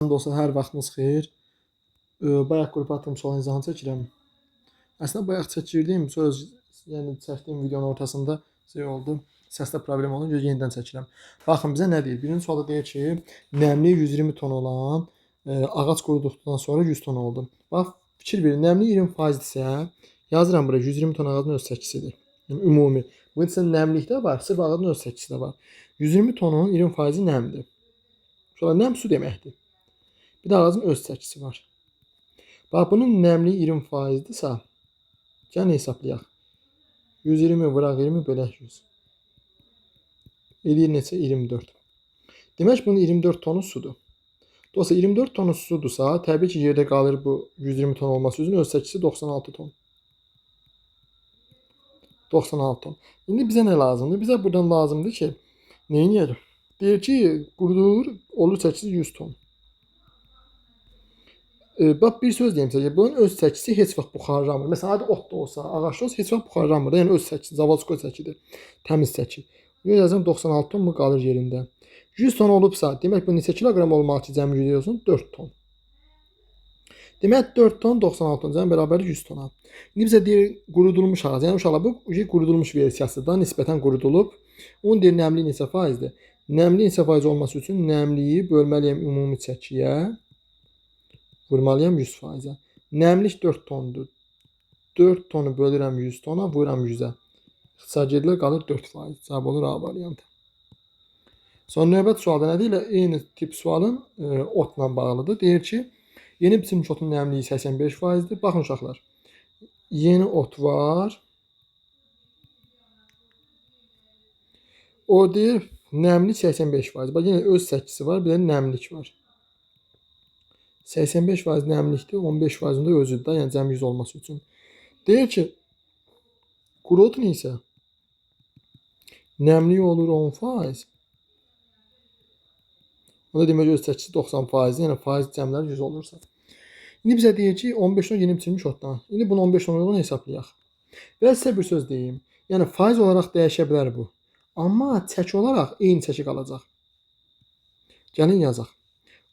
Dostlar, hər vaxtınız xeyir. Bayaq qrupa atdım, sual izahını çəkirəm. Əslində bayaq çəkirdim, sonra yəni çəkdiyim videonun ortasında oldu. Səsdə problem olunca yenidən çəkirəm. Baxın bizə nə deyir? Birinci sualda deyir ki, nəmli 120 ton olan ağac quruduqdan sonra 100 ton oldu. Bax, fikir verin, nəmli 20%-dirsə, yazıram bura 120 ton ağacın öz çəkisidir. Yəni ümumi. Bu isə nəmlikdə var, sırf ağacın öz çəkisi də var. 120 tonun 20%-i nəmdir. Sonra nəm su deməkdir. Bir də ağacın öz çəkisi var. Bax, bunun nəmliyi 20%-dirsə, gəlin hesablayaq. 120 vuraq 20 bölək 100. Edir neçə? 24. Demək, bunun 24 tonu sudur. Dolayısıyla 24 tonu sudursa, təbii ki, yerdə qalır bu 120 ton olması üçün öz çəkisi 96 ton. 96 ton. İndi bizə nə lazımdır? Bizə buradan lazımdır ki, nə edək? Deyir ki, qurudur, olur çəkisi 100 ton. Bax, bir söz deyim sizə, bunun öz çəkisi heç vaxt buxarlanmır. Məsələn, hadi ot da olsa, ağac da olsa heç vaxt buxarlanmır. Yəni öz çəkisi, zavodskoy çəkidir, təmiz çəki. Bunu yazıram 96 ton mu qalır yerində. 100 ton olubsa, demək bu neçə kiloqram olmalı ki, cəmi gücü olsun? 4 ton. Demək 4 ton 96 ton cəmi bərabər 100 tona. İndi bizə deyir qurudulmuş ağac. Yəni uşaqlar bu qurudulmuş versiyasıdır da, nisbətən qurudulub. Onun deyir nəmli neçə faizdir? Nəmli neçə faiz olması üçün nəmliyi bölməliyəm ümumi çəkiyə. Vurmalıyam 100%-ə. Nəmlik 4 tondur. 4 tonu bölürəm 100 tona, vururam 100-ə. İxtisarcılıqla qalır 4%. Cavab olur A variantı. Sonra növbət sualda nə deyir? Eyni tip sualın otla bağlıdır. Deyir ki, yeni biçilmiş otun nəmliyi 85%-dir. Baxın uşaqlar. Yeni ot var. O deyir, nəmlik 85%. Bax, yenə öz çəkisi var, bir də nəmlik var. 85% nəmlikdir, 15%-də özüdür da, yəni cəmi 100 olması üçün. Deyir ki, quru otun isə nəmlik olur 10%. O da demək öz çəkisi 90%, yəni faiz cəmlər 100 olursa. İndi bizə deyir ki, 15 ton yeni biçilmiş otdan. İndi bunu 15 ton uyğun hesablayaq. Və sizə bir söz deyim. Yəni faiz olaraq dəyişə bilər bu. Amma çəki olaraq eyni çəki qalacaq. Gəlin yazaq.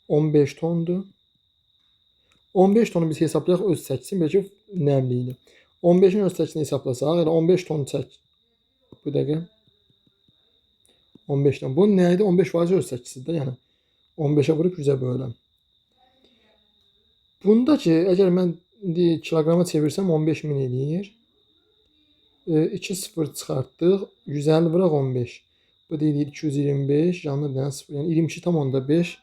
15 tondur. 15 tonu biz hesablayaq öz çəkisini, belki nəmliyini. 15-in öz çəkisini hesablasaq, elə 15 ton çək. Bu dəqiqə. 15 ton. Bu nə idi? 15% öz çəkisidir. Yəni 15-ə vurub 100-ə bölürəm. Bunda ki, əgər mən indi kiloqrama çevirsəm 15.000 eləyir. 2 sıfır çıxartdıq. 150 vuraq 15. Bu da eləyir 225. Yanına bir dənə 0. Yəni 22,5.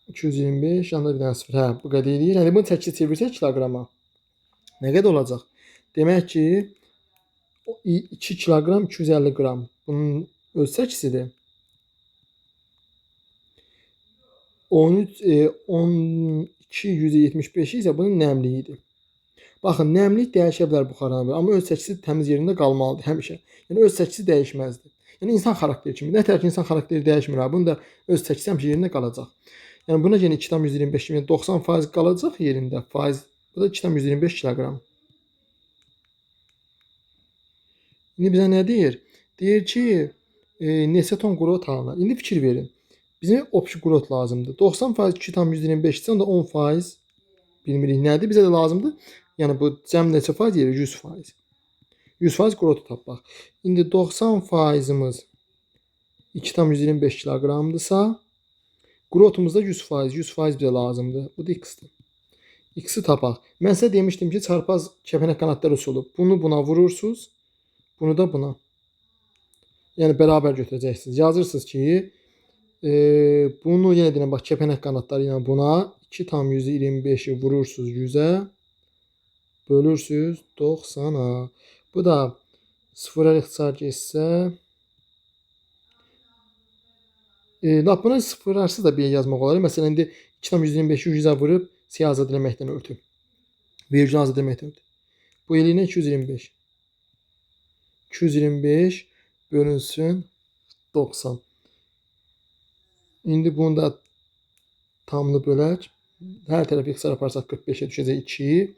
225, yanında bir dənə 0. Hə, bu qədər eləyir. Yəni bunu çəkisi çevirsək kiloqrama. Nə qədər olacaq? Demək ki, 2 kiloqram 250 qram. Bunun öz çəkisidir. 12,75 isə bunun nəmliyidir. Baxın, nəmlik dəyişə bilər buxarlanma, amma öz çəkisi təmiz yerində qalmalıdır həmişə. Yəni öz çəkisi dəyişməzdir. Yəni insan xarakteri kimi. Nətər ki, insan xarakteri dəyişmir, bunun da öz çəkisi həmişə yerində qalacaq. Yəni buna yenə 2,125 kimi 90% qalacaq yerində faiz. Bu da 2,125 kiloqram. İndi bizə nə deyir? Deyir ki, neçə ton quru ot alınır? İndi fikir verin. Bizə opşi quru ot lazımdır. 90% 2,125 isə onda 10% bilmirik nədir. Bizə də lazımdır. Yəni bu cəm neçə faiz yeri? 100%. 100% quru otu tapmaq. İndi 90%-imiz 2,125 kiloqramdırsa, quru otumuzda 100%. 100% bizə lazımdır. Bu da x-dir. X-i tapaq. Mən sizə demişdim ki, çarpaz kəpənək qanadları üsulu. Bunu buna vurursunuz. Bunu da buna. Yəni bərabər götürəcəksiniz. Yazırsınız ki, bunu yenə deyirəm, bax, kəpənək qanadları ilə buna 2,125-i vurursunuz 100-ə, bölürsünüz 90-a. Bu da 0-a ixtisar geçsə, lap buna 0-arsız da bir yazmaq olar. Məsələn, indi 2,125-i 100-ə vurub siyah azad eləməkdən ötüb. Vergül azad eləməkdən ötüb. Bu eləyinə 225. 225 bölünsün 90. İndi bunu da tamını bölək. Hər tərəfi ixtisar aparsaq 45-ə düşəcək 2.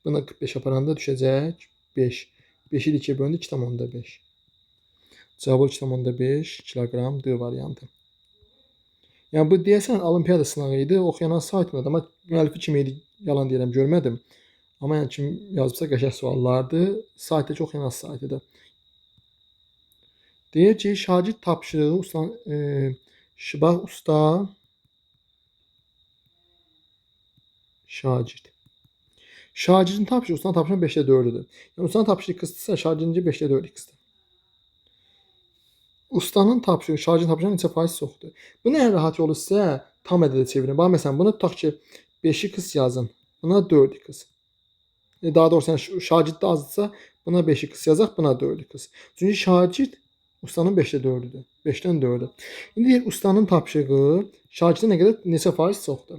Buna 45 aparanda düşəcək 5. 5-i 2-yə bölündü 2,5. Cavabı 2,5 kiloqram D variantı. Yəni bu deyəsən olimpiada sınağı idi. Oxuyan saytında amma müəllifi kim idi? Yalan deyirəm, görmədim. Amma yəni kim yazıbsa qəşəng suallardır. Saytda çox oxuyan saytıdır. Deyir ki, şagird tapşırığı bax usta şagird. Şagirdin tapşırığı ustanın tapşırığı 5-də 4-dür. Yəni ustanın tapşırığı x-dırsa, şagirdinki 5-də 4 x-dir. Ustanın tapşırığı, şagirdin tapşırığı neçə faiz çoxdur? Bunu ən rahat yolu sizə tam ədədə çevirin. Bax məsələn, bunu tutaq ki, 5x yazın. Buna 4x. Daha doğrusu yəni şagird də azdırsa, buna 5x yazaq, buna 4x. Çünki şagird ustanın 5-də 4-üdür. 5-dən 4-dür. İndi deyir ustanın tapşırığı şagirddən nə qədər neçə faiz çoxdur?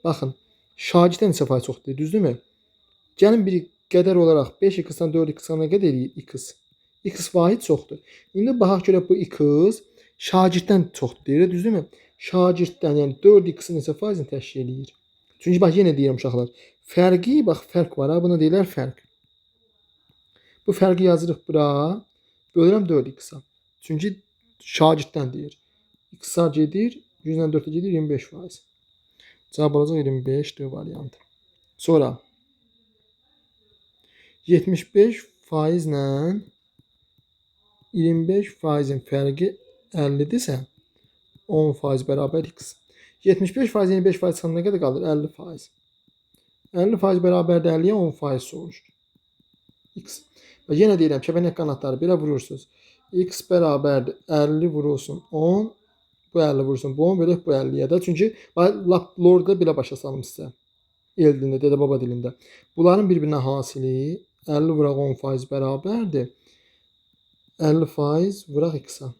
Baxın, şagirddən neçə faiz çoxdur, düzdürmü? Gəlin bir qədər olaraq 5x-dan 4x-a nə qədər eləyir? X. X vahid çoxdur. İndi baxaq görək bu x şagirddən çoxdur deyir, düzdürmü? Şagirddən, yəni 4x-in neçə faizini təşkil eləyir? Çünki bax yenə deyirəm uşaqlar, fərqi, bax fərq var ha, buna deyirlər fərq. Bu fərqi yazırıq bura, bölürəm 4x-a. Çünki şagirddən deyir. X-a gedir, 100-dən 4-ə gedir 25%. Cavab olacaq 25 variantı. Sonra 75% ilə 25%-in fərqi 50-dirsə 10% bərabər x. 75% 25% çıxanda nə qədər qalır? 50%. 50% bərabərdir 50-yə 10% soruşur. X. Və yenə deyirəm, kəpənək qanadları belə vurursunuz. X bərabərdir 50 vurulsun 10. Bu 50 vurulsun bu 10 bölək bu 50-yə də. Çünki lorda belə başa salım sizə. El dilində, dədə baba dilində. Bunların bir-birinə hasili 50 vuraq 10% bərabərdir. 50% vuraq x-a.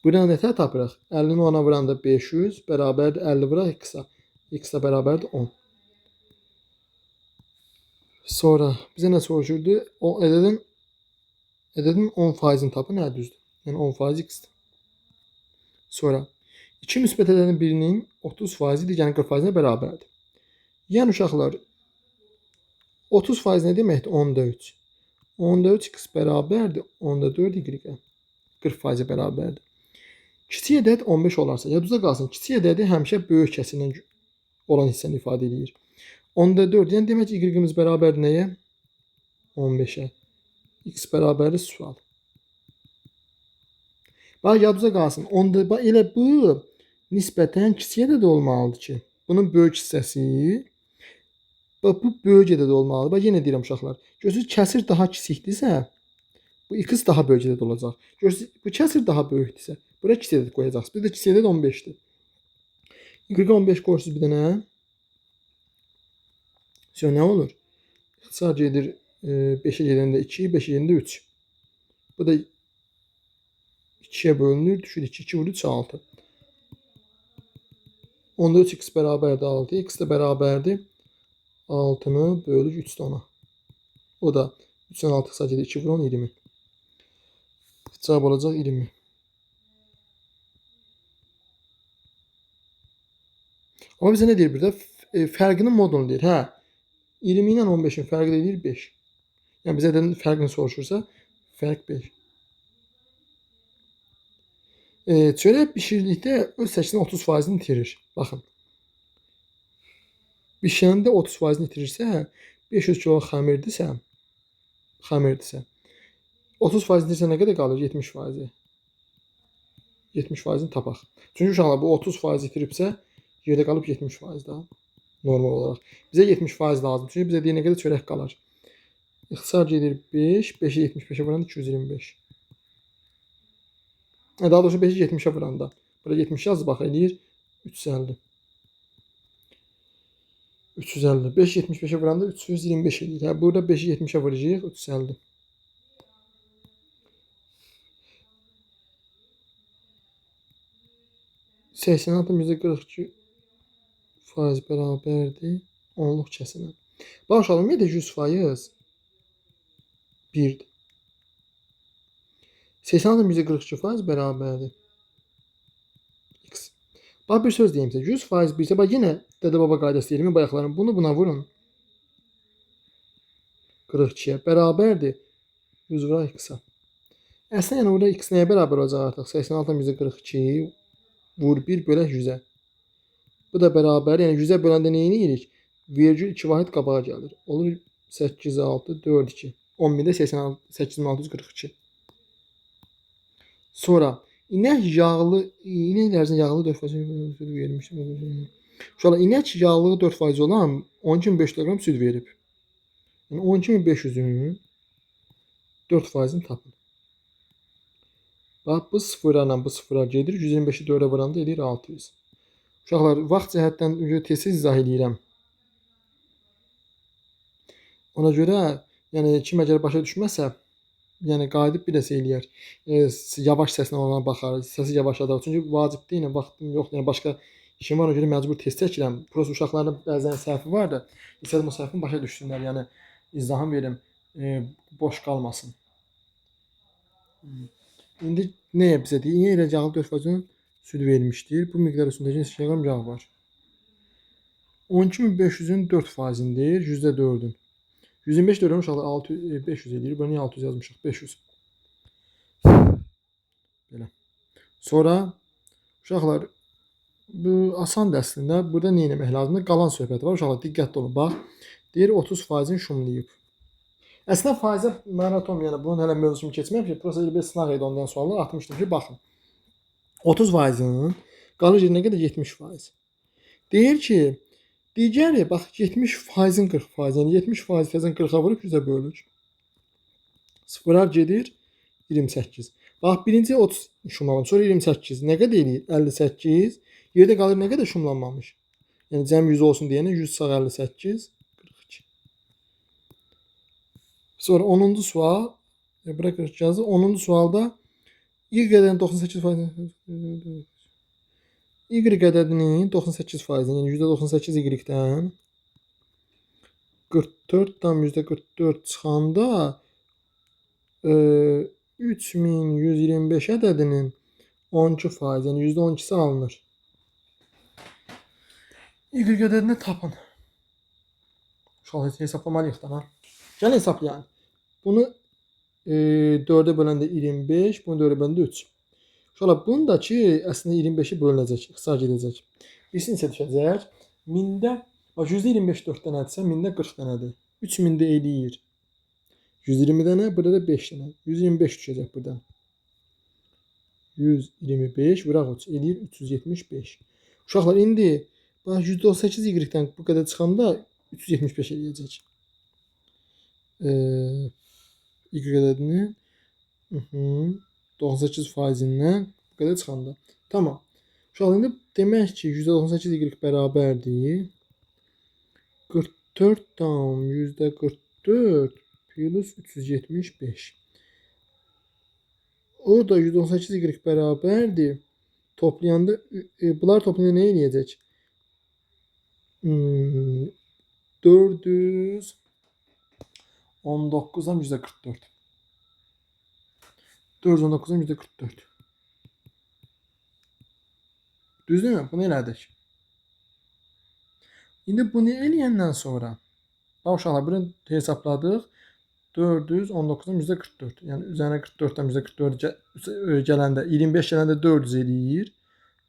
Buradan nətər tapırıq? 50-ni 10-a vuranda 500 bərabərdir 50 vuraq x-a. X də bərabərdir 10. Sonra bizə nə soruşurdu? O ədədin 10%-ni tapın, nə düzdür? Yəni 10% x-dir. Sonra 2 müsbət ədədin birinin 30% digərinin 40%-nə bərabərdir. Yəni uşaqlar 30% nə deməkdir? 10-da 3. 10-da 3 x bərabərdir 10-da 4 y-ə. 40% bərabərdir. Kiçik ədəd 15 olarsa, yadınızda qalsın, kiçik ədədi həmişə böyük kəsindən olan hissəni ifadə edir. 10-da 4, yəni demək ki, y-imiz bərabərdir nəyə? 15-ə. X bərabərdir sual. Bax, yadınızda qalsın, elə bu nisbətən kiçik ədəd olmalıdır ki, bunun böyük hissəsi, bax, bu böyük ədəd olmalıdır. Bax, yenə deyirəm uşaqlar, görürsünüz, kəsir daha kiçikdirsə, bu x daha böyük ədəd olacaq. Görürsünüz, bu kəsir daha böyükdirsə, bura kiçik ədəd qoyacaqsınız. Bir də kiçik ədəd 15-dir. Y-ə 15 qoyursunuz bir dənə. Sonra nə olur? İxtisar gedir 5-ə gedəndə 2, 5-ə gedəndə 3. Bu da 2-yə bölünür, düşür 2, 2 vurur 3, 6. Onda 3x bərabərdir 6, x də bərabərdir 6-nı bölür 3 10-a. O da 3-dən 6 xısa gedir 2 vurur 20. Cavab olacaq 20. Amma bizə nə deyir burada? Fərqinin modunu deyir. Hə, 20 ilə 15-in fərqi deyir 5. Yəni bizə də fərqini soruşursa, fərq 5. Çörək bişirdikdə öz çəkisinin 30%-ni itirir. Baxın. Bişəndə 30%-ni itirirsə, 500 kilo xəmirdirsə, 30% itirsə nə qədər qalır? 70%. 70%-ni tapaq. Çünki uşaqlar bu 30% itiribsə, yerdə qalıb 70% daha normal olaraq. Bizə 70% lazım. Çünki bizə deyir nə qədər çörək qalır. İxtisar gedir 5, 5-ə 75-ə vuranda 225. Daha doğrusu 5-i 70-ə vuranda. Burada 70 yazı bax eləyir 350. 350. 5-i 75-ə vuranda 325 eləyir. Hə, burada 5-i 70-ə vuracağıq 350. %42 faiz bərabərdir 10-luq kəsinə. Bax uşaqlar, ümumiyyətlə 100% 1-dir. 86,42% bərabərdir x. Bax bir söz deyim sizə, 100% 1-sə, bax yenə dədə baba qaydası deyirəm, bayaqlarım bunu buna vurun. 42-yə bərabərdir 100 vuraq x-a. Əslində yəni orada x nəyə bərabər olacaq artıq? 86,42 vur 1 bölək 100-ə. Bu da bərabər, yəni 100-ə böləndə nə edirik? Vergül 2 vahid qabağa gəlir. Olur 8, 6, 4, 2. 10.000-də 8642. Sonra inək ərzində yağlı 4% vermiş. Sonra inək yağlığı 4% olan 12500 kiloqram süd verib. Yəni 12500-ün 4%-ni tapın. Bax, bu sıfırla bu sıfıra gedir. 125-i 4-ə vuranda edir 600. Uşaqlar, vaxt cəhətdən tez-tez izah edirəm. Ona görə, yəni kim əgər başa düşməsə, yəni qayıdıb bir dəsə eləyər. Yavaş səslə ona baxar, səsi yavaşladar. Çünki vacib deyil, vaxtım yoxdur. Yəni başqa işim var, ona görə məcbur test çəkirəm. Prosta uşaqların bəzən səhvi var da, istədim o səhvini başa düşsünlər. Yəni izahım verim, boş qalmasın. İndi nəyə bizə deyir? İnək ilə yağlı 4% süd vermişdir. Bu miqdar üstündəki kiloqram yağ var. 12500-ün 4%-indir, %4-ün. 125 dörəm uşaqlar 500 edir. Bunu niyə 600 yazmışıq? 500. Belə. Sonra uşaqlar bu asan əslində. Burada nə etmək lazımdır? Qalan söhbəti var. Uşaqlar diqqətli olun. Bax, deyir 30%-ni şumlayıb. Əslində faizə maraton, yəni bunun hələ mövzusunu keçməmişəm. Prosta bir sınaq idi ondan suallar atmışdım ki, baxın. 30%-ın qalır yerinə qədər 70%. Deyir ki, digəri bax 70%-in 40%, yəni 70% fəzən 40-a vurub 100-ə bölür. Sıfırar gedir 28. Bax birinci 30 şumlanmış, sonra 28. Nə qədər eləyir? 58. Yerdə qalır nə qədər şumlanmamış? Yəni cəm 100 olsun deyənə 100 sağ 58 42. Sonra 10-cu sual, bura 40 yazdı. 10-cu sualda y qədərinin 98%, y qədərinin 98%, yəni %98 y-dən 44 %44 çıxanda 3125 ədədinin 12%, yəni %12-si alınır. Y qədərini tapın. Uşaqlar hesablamalıyıq da. Gəlin hesablayalım. Bunu 4-ə böləndə 25, bunu 4-ə böləndə 3. Uşaqlar, bundakı əslində 25-i bölünəcək, ixtisar gedəcək. Birisi neçə düşəcək? 1000-də, bax %25 4 dənədirsə, 1000-də 40 dənədir. 3000-də eləyir 120 dənə, burada da 5 dənə. 125 düşəcək buradan. 125 vuraq 3 eləyir 375. Uşaqlar, indi bax %98 y-dən bu qədər çıxanda 375 eləyəcək. Y qədərinin 98%-indən bu qədər çıxanda. Tamam. Uşaqlar, indi demək ki, %98 y bərabərdir 44 tam %44 plus 375. Orada 198 y bərabərdir. Toplayanda, bunlar toplayanda nə eləyəcək? 419-dan %44. 419-dan %44. Düzdürmü? Bunu elədik. İndi bunu eləyəndən sonra bax uşaqlar, bunu hesabladıq. 419-dan %44. Yəni üzərinə 44-dən %44 gələndə 25 gələndə 400 eləyir.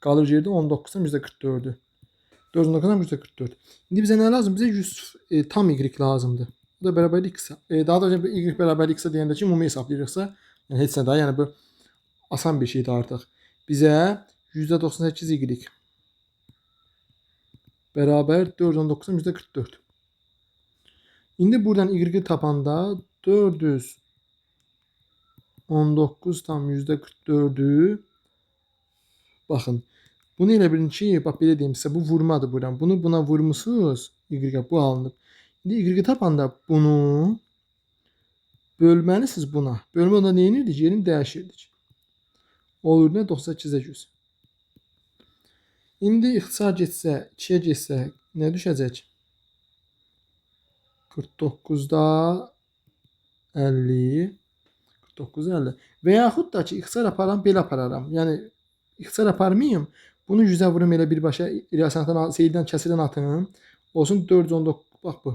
Qalır yerdə 19-dan %44-dür. 419-dan %44. İndi bizə nə lazım? Bizə 100 tam y lazımdır. Bu da bərabərlik x. Daha doğrusu y bərabərlik x deyəndə ki, ümumi hesablayırıqsa, yəni heç nə daha, yəni bu asan bir şeydir artıq. Bizə %98 y bərabər 419-dan %44. İndi buradan y tapanda 419 tam %44'ü baxın. Bunu elə bilin ki, bax belə deyim sizə, bu vurmadır buradan. Bunu buna vurmusunuz, y bu alınıb. İndi y tapanda bunu bölməlisiniz buna. Bölmə onda nə edirdik? Yerini dəyişirdik. Olur nə? 98-ə 100. İndi ixtisar getsə, 2-yə getsə nə düşəcək? 49-da 50. 49-da 50. Və yaxud da ki, ixtisar aparam, belə apararam. Yəni, ixtisar aparmayım. Bunu 100-ə vurum elə birbaşa irəlisanatdan, seyirdən kəsirdən atım. Olsun 419, bax bu.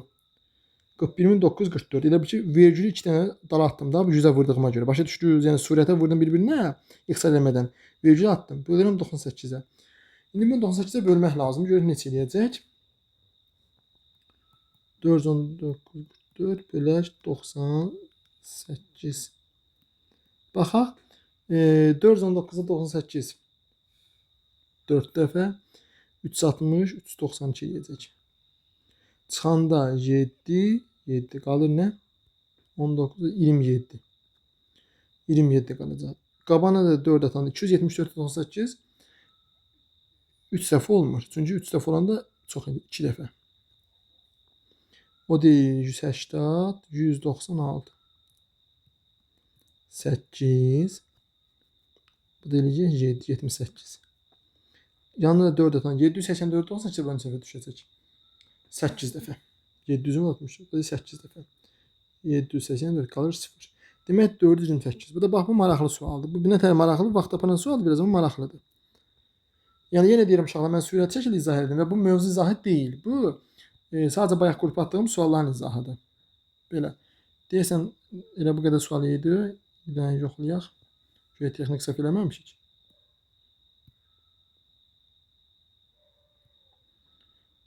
41944. Elə bir ki, vergülü 2 dənə dala atdım da, bu 100-ə vurduğuma görə. Başa düşdünüz? Yəni, surətə vurdum bir-birinə, ixtisar eləmədən. Vergülü atdım. Bölürəm 98-ə. İndi bunu 98-ə bölmək lazım. Görək neçə eləyəcək. 4 bölək 98. Baxaq. 419-a 98 4 dəfə 360, 392 eləyəcək. Çıxanda 7 qalır nə? 19, 27. 27 qalacaq. Qabana da 4 atanda 274, 98 3 dəfə olmur. Çünki 3 dəfə olanda çox idi. 2 dəfə. O deyil 180, 196. 8. Bu da eləyəcək 7, 78. Yanına da 4 atan 784, 98 bölünsə düşəcək. 8 dəfə. 760, bu da 8 dəfə. 784 qalır 0. Demək 428. Bu da bax bu maraqlı sualdır. Bu bir nətər maraqlı, vaxt tapanan sualdır, biraz amma maraqlıdır. Yəni yenə deyirəm uşaqlar, mən sürət şəkildə izah edirəm və bu mövzu izahı deyil. Bu sadəcə bayaq qrupa atdığım sualların izahıdır. Belə. Deyəsən elə bu qədər sual idi. Bir dənə yoxlayaq. Şöyə texnik səhv eləməmişik.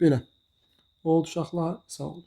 Belə. Oldu uşaqlar, sağ olun.